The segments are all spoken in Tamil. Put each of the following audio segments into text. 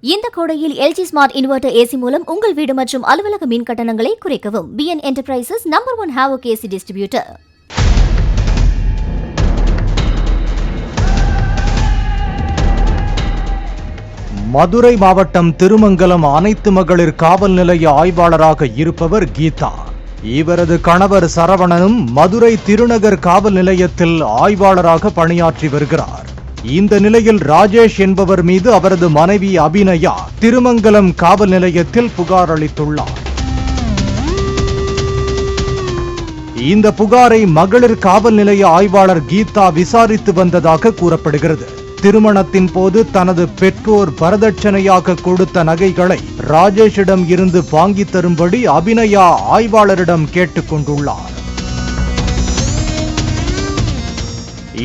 இந்த கோடையில் LG ஸ்மார்ட் இன்வெர்ட்டர் AC மூலம் உங்கள் வீடு மற்றும் அலுவலக மின் கட்டணங்களை குறைக்கவும். BN Enterprises #1 Havoc AC distributor. Madurai மாவட்டம் திருமங்கலம் அனைத்து மகளிர் காவல் நிலைய ஆய்வாளராக இருப்பவர் கீதா. இவரது கணவர் சரவணனும் மதுரை திருநகர் காவல் நிலையத்தில் ஆய்வாளராக பணியாற்றி வருகிறார். இந்த நிலையில் ராஜேஷ் என்பவர் மீது அவரது மனைவி அபிநயா திருமங்கலம் காவல் நிலையத்தில் புகார் அளித்துள்ளார். இந்த புகாரை மகளிர் காவல் நிலைய ஆய்வாளர் கீதா விசாரித்து வந்ததாக கூறப்படுகிறது. திருமணத்தின் போது தனது பெற்றோர் வரதட்சணையாக கொடுத்த நகைகளை ராஜேஷிடம் இருந்து வாங்கி தரும்படி அபிநயா ஆய்வாளரிடம் கேட்டுக்கொண்டுள்ளார்.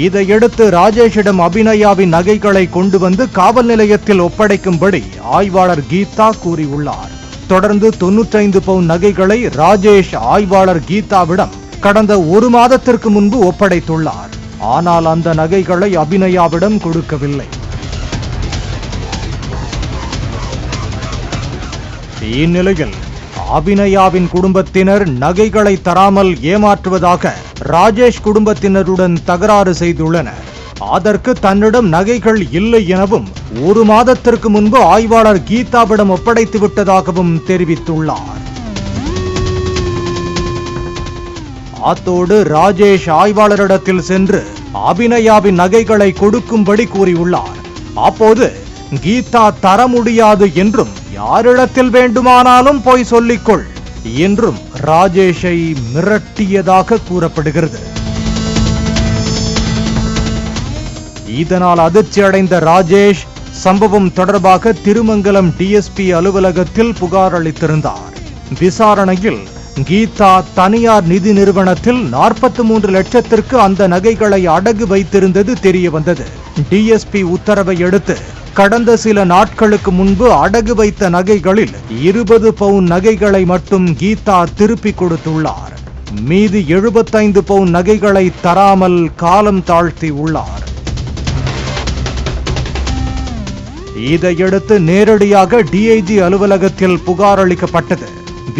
இதையடுத்து ராஜேஷிடம் அபிநயாவின் நகைகளை கொண்டு வந்து காவல் நிலையத்தில் ஒப்படைக்கும்படி ஆய்வாளர் கீதா கூறியுள்ளார். தொடர்ந்து 95 பவுன் நகைகளை ராஜேஷ் ஆய்வாளர் கீதாவிடம் கடந்த 1 மாதத்திற்கு முன்பு ஒப்படைத்துள்ளார். ஆனால் அந்த நகைகளை அபிநயாவிடம் கொடுக்கவில்லை. இந்நிலையில் அபிநயாவின் குடும்பத்தினர் நகைகளை தராமல் ஏமாற்றுவதாக ராஜேஷ் குடும்பத்தினருடன் தகராறு செய்துள்ளனர். அதற்கு தன்னிடம் நகைகள் இல்லை எனவும் 1 மாதத்திற்கு முன்பு ஆய்வாளர் கீதாவிடம் ஒப்படைத்து விட்டதாகவும் தெரிவித்துள்ளார். அத்தோடு ராஜேஷ் ஆய்வாளரிடத்தில் சென்று அபிநயாவின் நகைகளை கொடுக்கும்படி கூறியுள்ளார். அப்போது கீதா தர முடியாது என்றும் யாரிடத்தில் வேண்டுமானாலும் போய் சொல்லிக்கொள் என்றும் ராஜேஷை மிரட்டியதாக கூறப்படுகிறது. இதனால் அதிர்ச்சி அடைந்த ராஜேஷ் சம்பவம் தொடர்பாக திருமங்கலம் DSP அலுவலகத்தில் புகார் அளித்திருந்தார். விசாரணையில் கீதா தனியார் நிதி நிறுவனத்தில் 43 லட்சத்திற்கு அந்த நகைகளை அடகு வைத்திருந்தது தெரிய வந்தது. DSP உத்தரவை அடுத்து கடந்த சில நாட்களுக்கு முன்பு அடகு வைத்த நகைகளில் 20 பவுன் நகைகளை மட்டும் கீதா திருப்பி கொடுத்துள்ளார். மீதி 75 பவுன் நகைகளை தராமல் காலம் தாழ்த்தி உள்ளார். இதையடுத்து நேரடியாக DIG அலுவலகத்தில் புகார் அளிக்கப்பட்டது.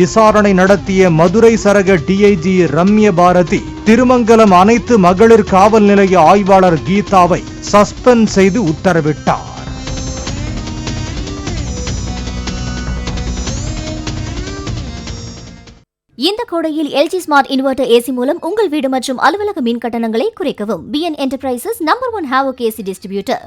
விசாரணை நடத்திய மதுரை சரக DIG ரம்ய பாரதி திருமங்கலம் அனைத்து மகளிர் காவல் நிலைய ஆய்வாளர் கீதாவை சஸ்பெண்ட் செய்து உத்தரவிட்டார். இந்த கோடையில் LG ஸ்மார்ட் இன்வெர்ட்டர் AC மூலம் உங்கள் வீடு மற்றும் அலுவலக மின் கட்டணங்களை குறைக்கவும். BN Enterprises #1 Havoc AC distributor.